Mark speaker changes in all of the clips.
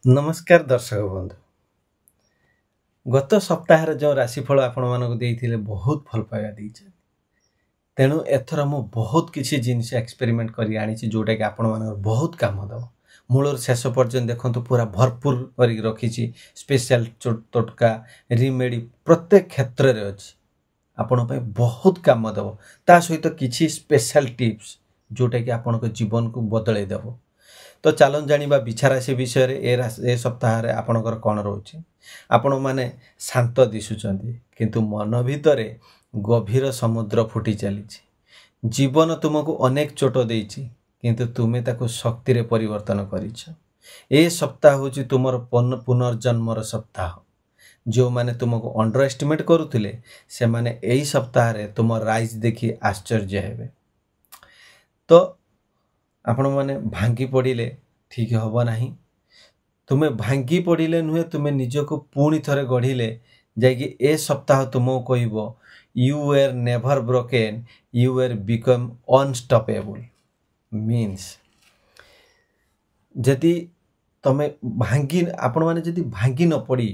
Speaker 1: नमस्कार दर्शक बंधु गत सप्ताह जो राशिफल आपण मानक देइथिले बहुत भल पाइबा देइछे तेणु एथर मु बहुत किसी जिनिस एक्सपेरिमेंट करी आनी जोटा कि आपण मानक बहुत काम दब मूलर शेष पर्यंत देखंतु पूरा भरपूर करी रखी स्पेशल तोटका रिमेडी प्रत्येक क्षेत्र रे अछि आपण पे बहुत काम दब ता सहित किसी स्पेशल टिप्स जोटा कि आपण को जीवन को बदलै देबो। तो चलन जानिबा बिछाराशि विषय रे ए सप्ताह रे आपणकर कोन रहउछि आपण माने शांत दिसुचंदी किंतु मन भितरे गभीर समुद्र फुटी चलीछि। जीवन तुमको अनेक चोट देइछि किंतु तुमे ताको शक्ति रे परिवर्तन करिछ। ए सप्ताह होछि तुमर पुनर्जन्मर सप्ताह। जो माने तुमको अंडर एस्टिमेट करूथिले से माने एही सप्ताह रे तुम राइज देखि आश्चर्य हेबे। तो आपण माने भांगी पड़िले ठीक हबो नाही। तुमे भांगी पड़िले नुहे तुमे निजको पुणी थरे गढ़िले जाइए ए सप्ताह तुमको कहबो you were never broken you were become unstoppable means जदि तमे भांगी आपण माने जदि भांगी न पड़ी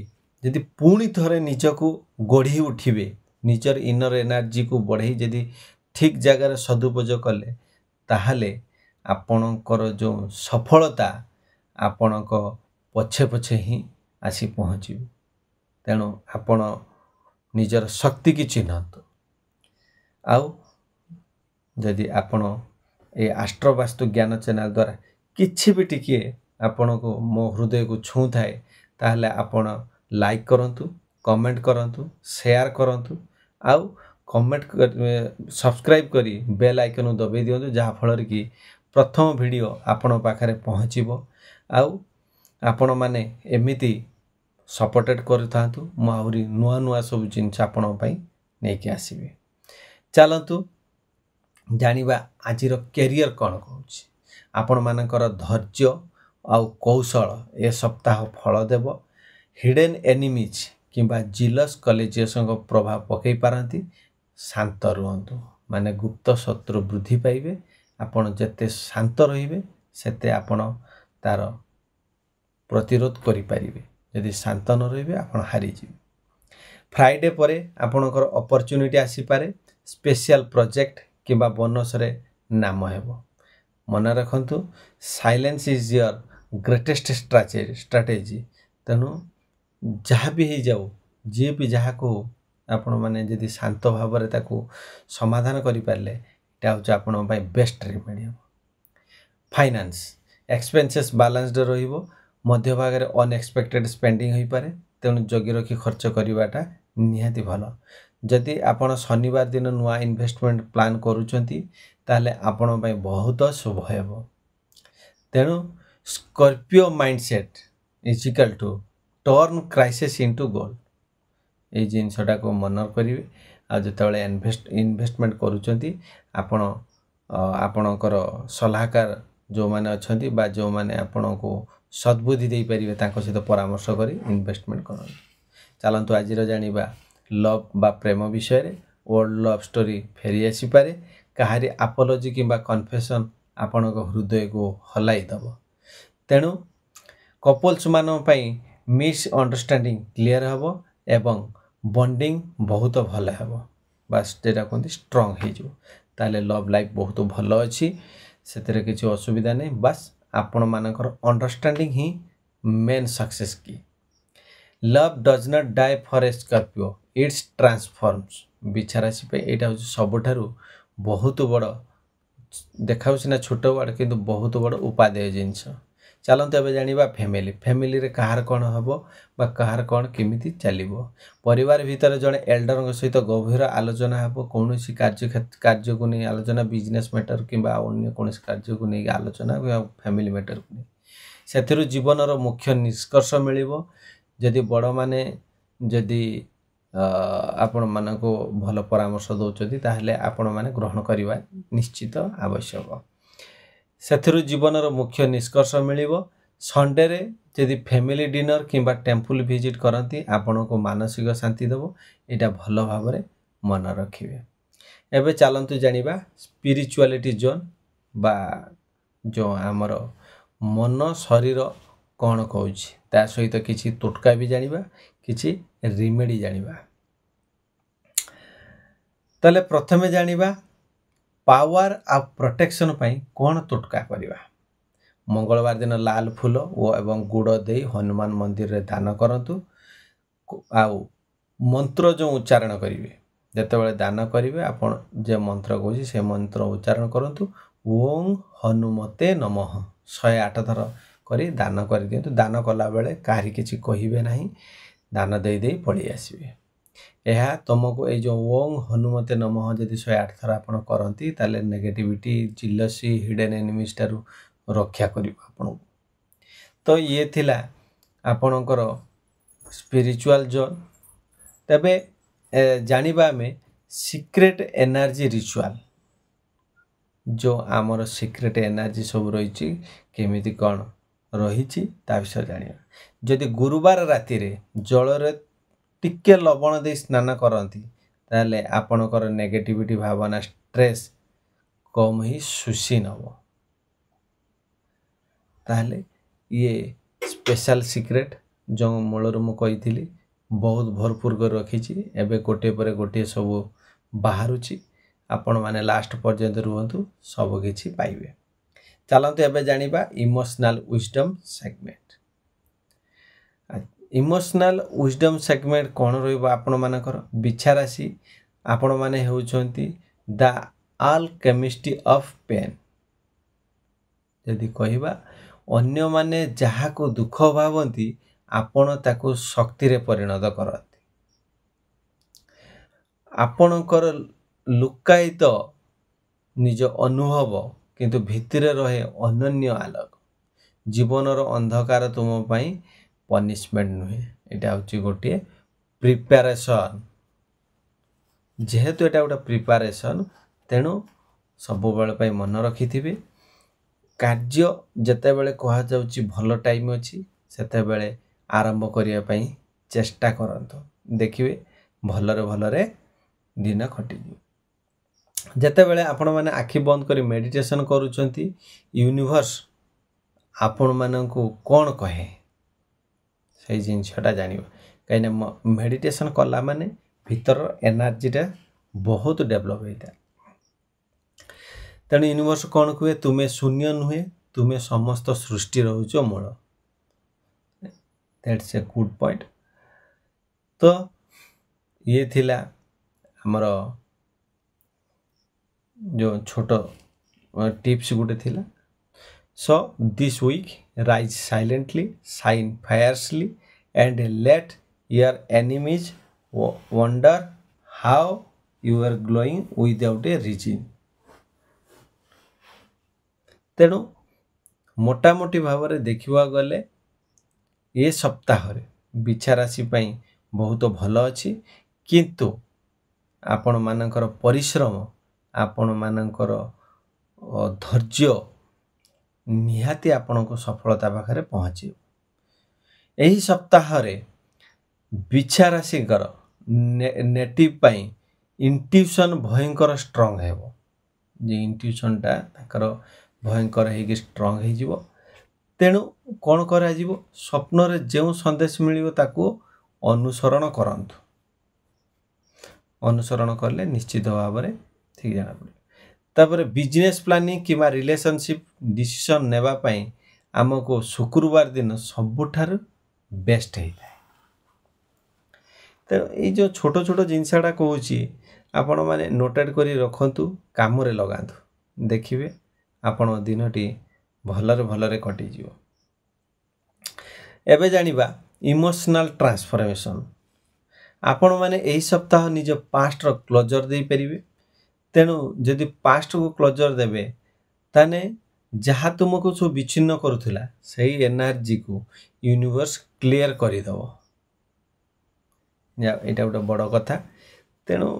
Speaker 1: जदि पुणी थरे निजको गढ़ी उठिबे निजर इनर एनर्जी को बढ़ई जदि ठीक जगह सदुपयोग कले ताहाले आपणकर जो सफलता आपणक पछे पछे ही आसी पहुँचे। तेणु आपण निजर शक्ति की चिन्हतु आउ जदि आपण ए आस्ट्रोवास्तु ज्ञान चैनल द्वारा किछि भी टिके आपण को मो हृदय को छू थाए ताहले आपण लाइक करंतु कमेंट करंतु शेयर करंतु आउ कमेंट सब्सक्राइब करी बेल आइकन दबाई दियंतु जहा फल कि प्रथम वीडियो आपण पाखरे पहुँचबो आउ आपण माने एमिति सपोर्टेड करथांतु मु आउरी नुआ नुआ सब जिनिस आपण पई नेकी आसीबे। चलंतु जानिबा आजिर कैरियर कोन कहउछि आपण मानकर धैर्य आउ कौशल ए सप्ताह फल देबो। हिडन एनिमीज किंबा जिलस कलेजियसंग प्रभाव पकई पारंती। शांत रुहंतु माने गुप्त शत्रु वृद्धि पाइबे। आपण जते शांत रहिबे सेते आपण तार प्रतिरोध करि पारिबे। यदि शांत न रहिबे आपण हारि जिबे। फ्राइडे परे आपणकर अपॉर्चुनिटी आसी पारे स्पेशल प्रोजेक्ट किंबा बोनस रे नाम हेबो। मन रखंतु silence is your greatest strategy. तेनु जहाँ भी ही जाऊ जे भी जहाँ को आपण माने यदि शांत भाव रे ताको समाधान करि पारले एटा होछ आपण भाई best remedy. Finance expenses balanced रहिबो। मध्य भाग रे अनएक्सपेक्टेड स्पेंडिंग होई पारे तेनु जगी रखी खर्च करिवाटा निहाती भलो। जदि आपण शनिवार दिन नुआ इन्वेस्टमेंट प्लान करूचंती ताले आपण भाई बहुत शुभ हेबो। तेनु Scorpio mindset is equal to turn crisis into gold. ए जिनसटा को मन करिवे आ जतबेले इन्वेस्टमेंट करूचंती आपण आपणकर सलाहकार जो माने अछंती बा जो माने आपण को सद्बुद्धि दे परिवे तांको सहित परामर्श करी इन्वेस्टमेंट करन। चलंतु आजिर जानिबा लव बा प्रेम विषय रे। ओल्ड लव स्टोरी फेरी आसी पारे। कहारी अपोलॉजी किंबा कन्फेशन आपण को हृदय को हलाई दबो। तेणु कपल्स मानो पई मिस अंडरस्टैंडिंग क्लियर हबो एवं बॉन्डिंग बहुत भल हेबो। बस जेटा कोंती स्ट्रांग हे जो ताले लव लाइफ बहुत भल अछि सेतरे किछि असुविधा नै। बस आपण मानकर अंडरस्टैंडिंग ही मेन सक्सेस की। Love does not die for a Scorpio it's transforms. बिछाराशि पे एटा हो सबठारु बहुत बड़ देखाउ सिना छोट वर्ड किंतु बहुत बड़ उपादेय जिंस। चलंतु एबे जानिबा फैमिली। फैमिली रे कहार कोन हबो बा कहार कोन केमिति चलिबो। परिवार भीतर जने एल्डर सहित गभीर आलोचना हबो। कोनोसी कार्य को नै आलोचना बिजनेस मैटर किंबा अन्य कोनोसी कार्य को नै आलोचना फैमिली मैटर को नै सेथिरु जीवनर मुख्य निष्कर्ष मिलिबो। जदि बड़ माने जदि आपण मानको भल परामर्श दउचथि ताहले आपण माने ग्रहण करिवा निश्चित आवश्यक। सेथिरु जीवनर मुख्य निष्कर्ष मिलिबो। संडे रे यदि फैमिली डिनर किंबा टेम्पल विजिट करंती आपण को मानसिक शांति देबो। एटा भल भाव रे मन रखिबे। एबे चलंतु जानिबा स्पिरिचुअलिटी जोन बा जो हमर मन शरीर कौन कहूँ ता सहित किसी तोटका भी जानिबा किसी रिमेडी जानिबा। ताले प्रथमे जानिबा पावर आ प्रोटेक्शन पई कौन तोटका करिबा। मंगलवार दिन लाल फूल ओ एवं गुड़ दे हनुमान मंदिर रे दान करंतु। आउ मंत्र जो उच्चारण करिवे जेतेबेले दान करिवे आपण जे मंत्र कहूँ से मंत्र उच्चारण करंतु। ओम हनुमते नमः 108 थर करी दान कर दियंतु। दान कला बेले काहरी किछि कहिबे नाही, दान दे दे पळी आसीबे। एहा तुमको ए जो ओम हनुमते नमः जदि 108 थर आपण करंती ताले नेगेटिविटी जिलसी हिडन एनिमीज टारु रक्षा करिवो आपण। तो ये थिला आपणकर स्पिरिचुअल जोन। तबे जानिबा में सीक्रेट एनर्जी रिचुअल जो आमर सीक्रेट एनर्जी सब रही केमिति कौन रही ता विषय जानिबा। जदि गुरुवार राति रे जल रे टिके लवण दे स्नान करती ताले आपणकर नेगेटिविटी भावना स्ट्रेस कम ही सुशी नब। ताले ये स्पेशल सीक्रेट जो मूलर मु कही बहुत भरपूर कर रखी एबे गोटे पर गोटे सब बाहरुची। आपण माने लास्ट पर्यंत रुहंतु सब किछि पाइबे। चलंतु एबे जानिबा emotional wisdom segment. Emotional wisdom segment कौन रहिबो आपण मानकर बिछा राशि आपण माने हेउचंती द अल्केमिस्ट्री ऑफ पेन। यदि कहिबा अन्य माने जहा को दुख भावंती आपण ताको शक्ति रे परिणत करती। आपणकर लुकायित निज अनुभव किंतु भितरे रहे अनन्य आलोक। जीवनर अंधकार तुम पई पनिशमेंट नुहे, एटा होची गोटे प्रिपरेशन। जेहेतु एटा गोटे प्रिपरेशन तेणु सब बेले पई मन रखिथिबे। कार्य जते बेले कहा जाउची भलो टाइम अछि सेते बेले आरंभ करिया पई चेष्टा करंतु। देखिबे भलरे भलरे दिन खटि। जते बेले आपण माने आखि बंद करी मेडिटेशन करूचंती यूनिवर्स आपण माननकु कोन कहे सही जिनछटा जानिबा। कहिने मेडिटेशन कला माने भीतर एनर्जी टा बहुत डेवलप होइता। तेणु यूनिवर्स कौन कहे तुम्हें शून्य नुहे, तुम्हें समस्त सृष्टि रोच मूल। That's a good point. तो ये थिला हमर जो छोटो टिप्स गुटे थिला। So this week rise silently, shine fiercely and let your enemies wonder how you are glowing without a reason. तेणु मोटामोटी भाव में देखा गले ये सप्ताह बिछा राशि पई बहुत भल अच्छी, किंतु आपण मानकर परिश्रम आपण मानकर धैर्य निहाती आपण को सफलता पाखरे पहुँचे। यही सप्ताह रे बिछा राशि नेटिव पई इंट्यूशन भयंकर स्ट्रांग हेबो। जे इंट्यूशन टा ताकर भयंकर है स्ट्रांग हो जीवो। तेणु कौन करा जीवो स्वप्न रे जो संदेश मिलिबो ताको अनुसरण करंतु। अनुसरण करले निश्चित भाव में ठीक जाना पड़े। तापर बिजनेस प्लानिंग किमा रिलेशनशिप डिसीजन नेबा पई हमको शुक्रवार दिन सबुठार बेस्ट होता है। तो ये जो छोट छोट जिनसाटा कहूँ आपण माने नोटेड करी रखंतु, काम रे लगांतु। देखिबे आपण दिनटी भलरे भलरे कटि जीवो। एबे जानिबा इमोशनल ट्रांसफॉर्मेशन। आपण माने एही सप्ताह निज पास्ट रो क्लोजर दे परिबे। तेणु जदि पास्ट को क्लोजर देबे ताने जहाँ तुमको सब विच्छिन्न करुथिला सही एनर्जी को यूनिवर्स क्लियर करि दबो। एटा गोटे बड़ कथा। तेणु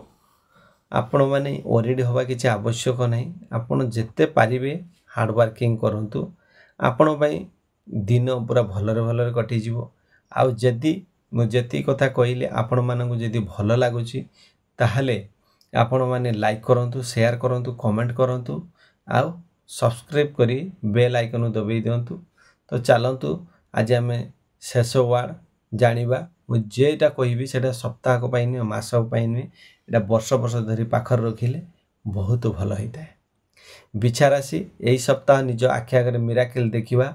Speaker 1: आपण माने ओरिड हवा किछि आवश्यक नहीं। आपण जेते पारिबे हार्ड वर्किंग करंतु, आपण पई दिन पूरा भलरे भलरे कटि जीवो। आउ जदि मु जेति कथा कहिले आपण मानकु जदि भल लागुची ताहले आपण माने लाइक करंतु, शेयर करंतु, कमेंट करंतु, आउ सब्सक्राइब करी बेल आइकन दबाई दियंतु। तो चलंतु आज आम शेष वार्ड जानिबा जेटा कहबी से सप्ताहक नुहे मासक नुहे यहाँ वर्ष वर्ष धरी पाखर रखिले बहुत भल होता है। बिछा राशि यही सप्ताह निज आखि आगे मिराकिल देखा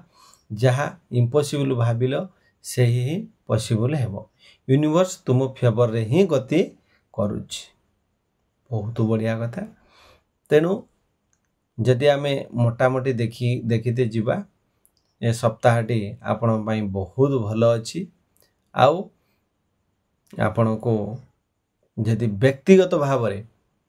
Speaker 1: जहाँ इम्पॉसिबल भाविल से ही पॉसिबल हेबो। यूनिवर्स तुम फेवर रे ही गति करुच बहुत बढ़िया कथा। तेणु जदि आम मोटामोटी देखते जीवा ए सप्ताहटी आपण पाई बहुत भल अच्छी। आउ आपण को जदि व्यक्तिगत भाव में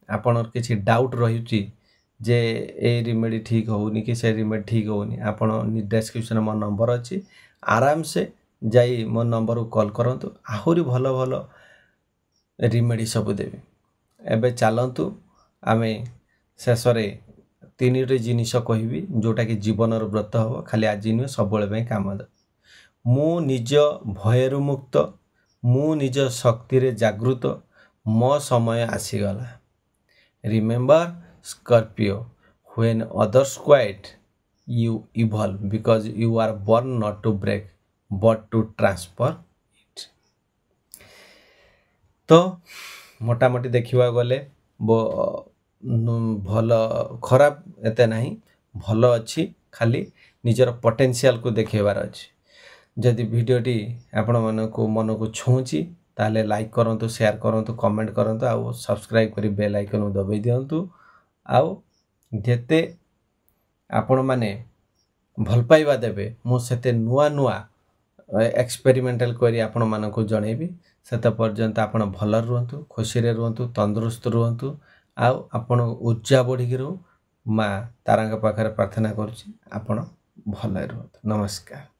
Speaker 1: आपण किसी डाउट रही जे ए रिमेडी ठीक होनी कि से रिमेडी ठीक होनी आपण डिस्क्रिप्शन मो नंबर अच्छी आराम से जाई मो नंबर को कॉल करंतु आहुरी भल भल रिमेडी सब देवी। एबे चलतु आमे शेष तीन जिनिस कहबी जोटा कि जीवन व्रत हम खाली आज नुहे सब काम दे। मु निज भयरु मुक्त मु निज शक्ति रे जागृत मो समय आसीगला। Remember Scorpio when others quit you evolve because you are born not to break but to transfer it। तो मोटामोटी देखा गले भल खराब एते नहीं भल अच्छी खाली निजर पोटेंशियल को देखेबार अच्छी। जदि वीडियोटी आपण मन को छुँची ताले लाइक करंतु शेयर करंतु कमेंट करंतु आउ सब्सक्राइब करी बेल आइकन दबाई दियंतु। आउ जेते आपण माने भल पाइबा देबे मु सेते नुआ नुआ एक्सपेरिमेंटल करी आपण मान को जनइबी। सेत पर्यंत आपण भल रुहंतु खुशी रे रुहंतु तंदुरुस्त रुहंतु आउ आपण ऊर्जा बढ़ी रू माँ तारांग पाखरे प्रार्थना करुछि आपण भल रुहंतु। नमस्कार।